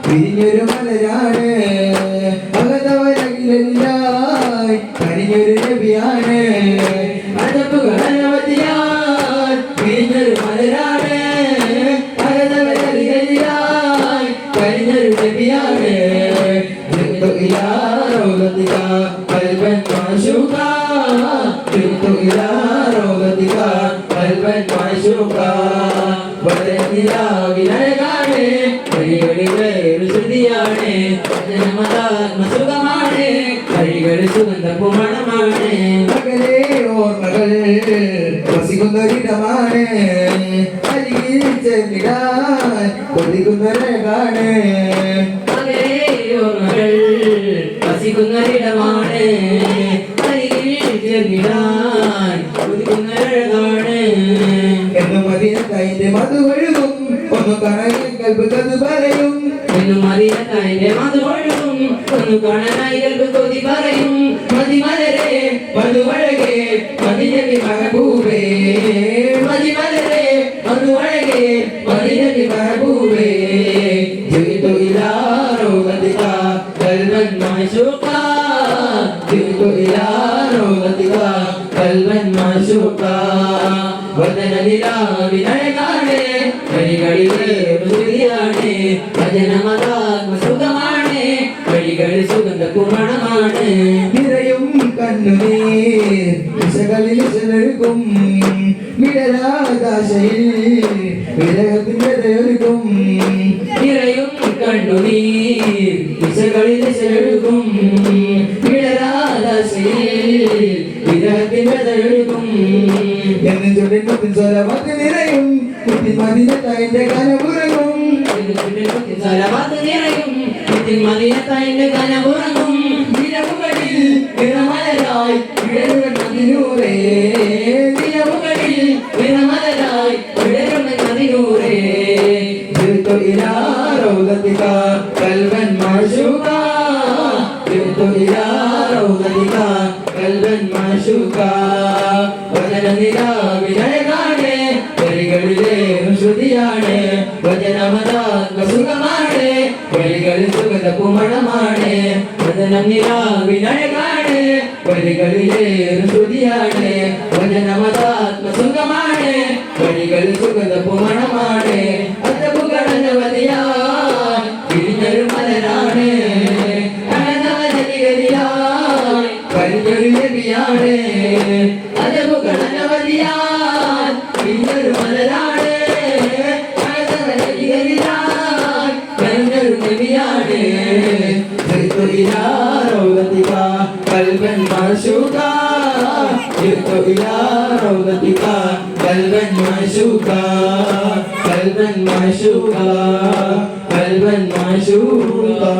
പിരിഞ്ഞൊരു മലരാണ് അകതവരകിലായി കരിഞ്ഞൊരു നബിയാണ് അടപ്പുകളവതിയാൽ പിരിഞ്ഞൊരു മലരാണ് അകതവരകിലായി കരിഞ്ഞൊരു നബിയാണ് قلبا معشوقا تبت إلى روضتك قلبا معشوقا വരനിലാ വിനയകാണ് വഴികളിലെ ശ്രുതിയാണ് സുഖമാണ് വഴികളിൽ സുഗന്ധപ്പൂ മണമാണ് മകളെ ഓർമ്മകൾ വസിക്കുന്നൊരിടമാണ് അരികിൽ ചെന്നിടാൻ കൊതിക്കുന്നൊരകാണ് മകളെ ഓർമ്മകൾ വസിക്കുന്നൊരിടമാണ് അരികിൽ ചെന്നിടാൻ കൊതിക്കുന്നൊരകാണ് എന്നും മദീനത്തായിന്റെ മധുവഴുകും ഒന്ന് കാണാൻ കൽപ്പത് പറയും എന്നും മദീനത്തായിന്റെ മധുവഴുകും ഒന്ന് കാണാനായി കൽപ്പതി പറയും മതിമലരെ മധുവഴകെ മദിനബി മഹബൂബേ മതിമലരെ മധുവഴകെ മദിനബി മഹബൂബേ ജിതു ഇലാ റൗദതിക ഖൽബൻ മഅശൂഖാ ജിതു ഇലാ റൗദതിക ഖൽബൻ മഅശൂഖാ വദനനിലാവിനഴകാണ് വഴികളിലെ ശ്രുതിയാണ് ഭജനമതാത്മസുഖമാണ് വഴികളിൽ സുഗന്ധകുമണമാണ് നിറയും കണ്ണുനീർ ദിശകളിൽ ചെലഴുകും വിടരാകാശയിൽ വിരഹത്തിനൊരുക്കും നിറയും കണ്ണുനീർ ദിശകളിൽ ചെലഴുകും വിടരാകാശയിൽ വിരഹത്തിനൊരുക്കും എന്ന് ചൊല്ലുന്നതിൻ സ്വരമൊക്കെ നിറയും മദീനത്തായിന്റെ കനപുറങ്ങും സ്വരമൊക്കെ നിറയും മദീനത്തായിന്റെ കനപുറങ്ങും നിലവുകളിൽ നിറമലരായി വിടരുന്ന നദിനൂറേ നിലവുകളിൽ നിറമലരായി വിടരുന്ന നദിനൂറേ ജിതു ഇലാ റൗദതിക ഖൽബൻ മഅശൂഖാ ജിതു ഇലാ റൗദതിക ഖൽബൻ മഅശൂഖാ വചനനിലാവിനഴകാണ് വഴികളിലെ ശ്രുതിയാണ് വചനമതാത്മസുഖമാണ് വഴികളിൽ സുഗന്ധകുമണമാണ് വചനനിലാവിനഴകാണ് വഴികളിലെ ശ്രുതിയാണ് വചനമതാത്മസുഖമാണ് വഴികളിൽ സുഗന്ധകുമണമാണ് അത്തപ്പുകളനവധിയാൽ പിരിഞ്ഞൊരു മലരാണ് അനന്തവചനികരിയാൽ കരിഞ്ഞൊരു നബിയാണ് അതപുകളനവധിയാൽ പിരിഞ്ഞൊരു മലരാണ് അനന്തവചനികരിയാൽ കരിഞ്ഞൊരു നബിയാണ് ജിതു ഇലാ റൗദതിക ഖൽബൻ മഅശൂഖാ ജിതു ഇലാ റൗദതിക ഖൽബൻ മഅശൂഖാ ഖൽബൻ മഅശൂഖാ ഖൽബൻ മഅശൂഖാ